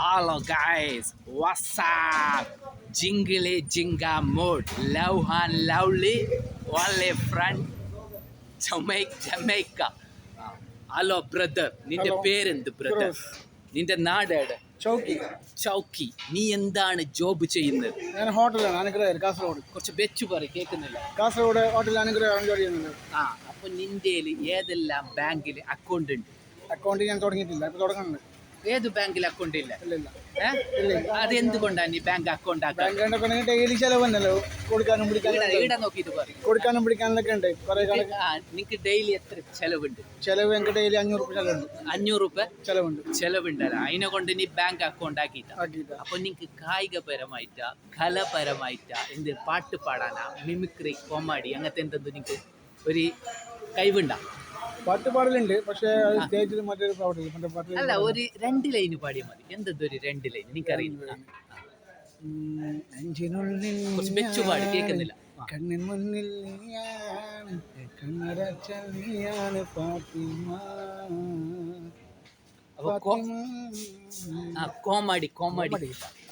Hello guys, what's up? Jingly jinga mood, love and lovely, only friend, Jamaica. Hello brother, നിന്റെ പേരെന്ത് brother? നിന്റെ നാടേട്? ചൗക്കി. ചൗക്കി. നീ എന്താണ് job ചെയ്യുന്നത്? ഞാൻ ഹോട്ടലാണ് അനുഗ്രഹം, കാസർഗോഡ്. കുറച്ച് വെച്ചു പറ, കേൾക്കുന്നില്ല. കാസർഗോഡ് ഹോട്ടൽ അനുഗ്രഹം ജോലി ചെയ്യുന്നുണ്ട്. അപ്പൊ നിന്റെ ഏതെല്ലാം ബാങ്കിൽ അക്കൗണ്ട് ഉണ്ട്? അക്കൗണ്ട് ഞാൻ തുടങ്ങിയിട്ടില്ല, ഇപ്പൊ തുടങ്ങുന്നുണ്ട്. ഏത് ബാങ്കിൽ അക്കൗണ്ട് ഇല്ല? ഇല്ല. അത് എന്തുകൊണ്ടാണ് നീ ബാങ്ക് അക്കൗണ്ട് ആക്കാൻ? ബാങ്ക് ഡെയിലി ചെലവന്നല്ലോ, കൊടുക്കാനും പിടിക്കാനും. ഈട നോക്കിയിട്ട് പറയും. കൊടുക്കാനും പിടിക്കാനൊക്കെ ഉണ്ട്. നിനക്ക് ഡെയിലി എത്ര ചെലവുണ്ട്? ചെലവ് എനിക്ക് ഡെയിലി 500 രൂപ ചെലവുണ്ട്. 500 രൂപ ചെലവുണ്ടല്ല. അതിനെ കൊണ്ട് നീ ബാങ്ക് അക്കൗണ്ട് ആക്കിയിട്ടാ. അപ്പൊ നിനക്ക് കായികപരമായിട്ടാ, കലപരമായിട്ടാ, എന്ത് പാട്ട് പാടാനാ, മിമിക്രി, കോമഡി, അങ്ങനത്തെ എന്തെങ്കിലും നിനക്ക് ഒരു കഴിവുണ്ടാ? പാട്ട് പാടലുണ്ട്, പക്ഷേ സ്റ്റേജിൽ മറ്റൊരു പാട്ട് അല്ല, ഒരു 2 ലൈന് പാടിയാൽ മതി. എന്തെന്തോ ഒരു 2 ലൈൻ നിനക്കറിയില്ല? കുറച്ച് വെച്ചു പാടി, കേൾക്കുന്നില്ല. കണ്ണിൻ മുന്നിൽ നീയാണ്, കണ്ണടച്ചാൽ നീയാണ് ഫാത്തിമ.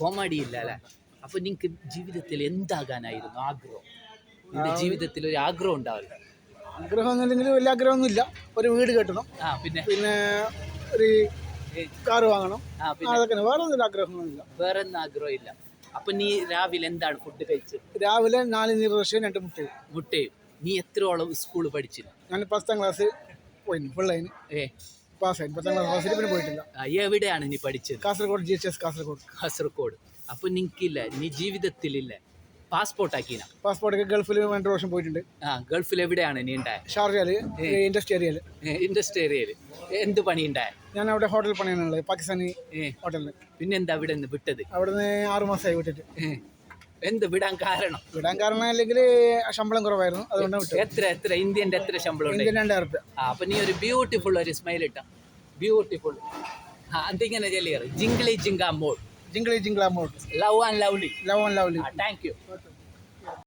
കോമഡി ഇല്ല അല്ലെ? അപ്പൊ നിനക്ക് ജീവിതത്തിൽ എന്താകാനായിരുന്നു ആഗ്രഹം? നിന്റെ ജീവിതത്തിൽ ഒരു ആഗ്രഹം ഉണ്ടാവില്ല? ആഗ്രഹം ഒന്നുമില്ലെങ്കിൽ വലിയ ആഗ്രഹമൊന്നുമില്ല. ഒരു വീട് കെട്ടണം, പിന്നെ ഒരു കാറ് വാങ്ങണം, അതൊക്കെ. വേറെ ഒന്നും ആഗ്രഹമൊന്നുമില്ല. വേറെ ഒന്നും ആഗ്രഹമില്ല. അപ്പൊ നീ രാവിലെ എന്താണ് ഫുഡ് കഴിച്ചത്? രാവിലെ 4 നീർദോശയും 2 മുട്ടയും. നീ എത്രോളം സ്കൂൾ പഠിച്ചില്ല? ഞാൻ 10ാം ക്ലാസ് പോയി, ഫുള്ളതിന് പാസ്സായി. 10ാം ക്ലാസ് പാസ്സിൽ പിന്നെ പോയിട്ടില്ല. എവിടെയാണ് നീ പഠിച്ചത്? കാസർഗോഡ്, GHS കാസർഗോഡ്. അപ്പൊ നിനക്കില്ല, നീ ജീവിതത്തിലില്ല പാസ്പോർട്ട് ആക്കിന? പാസ്പോർട്ട് ഗൾഫിൽ 2 പ്രാവശ്യം പോയിട്ടുണ്ട്. ഗൾഫിൽ എവിടെയാണ് നീ ഉണ്ടായ? ഷാർജയിൽ, ഇൻഡസ്ട്രി ഏരിയയിൽ. എന്ത് പണി ഉണ്ടായ? ഞാൻ അവിടെ ഹോട്ടൽ പണിയാനുള്ളത്, പാകിസ്ഥാനി ഹോട്ടലിൽ. പിന്നെന്താ അവിടെ നിന്ന് വിട്ടത്? അവിടുന്ന് 6 മാസമായി വിട്ടിട്ട്. എന്ത് വിടാൻ കാരണം? അല്ലെങ്കിൽ ശമ്പളം കുറവായിരുന്നു, അതുകൊണ്ട് വിട്ടു. എത്ര ഇന്ത്യൻ്റെ എത്ര ശമ്പളം? ഇന്ത്യൻ 2000 രൂപ. അപ്പൊ നീ ഒരു ബ്യൂട്ടിഫുൾ ഒരു സ്മൈൽ ഇട്ട, ബ്യൂട്ടിഫുൾ. അതിങ്ങനെ ചെല്ലിയറ് ജിംഗ്ലി ജിംഗാ മോഡ്, ജിംഗ്ലി ജിംഗ്ലാ mode, love and lovely. Thank U.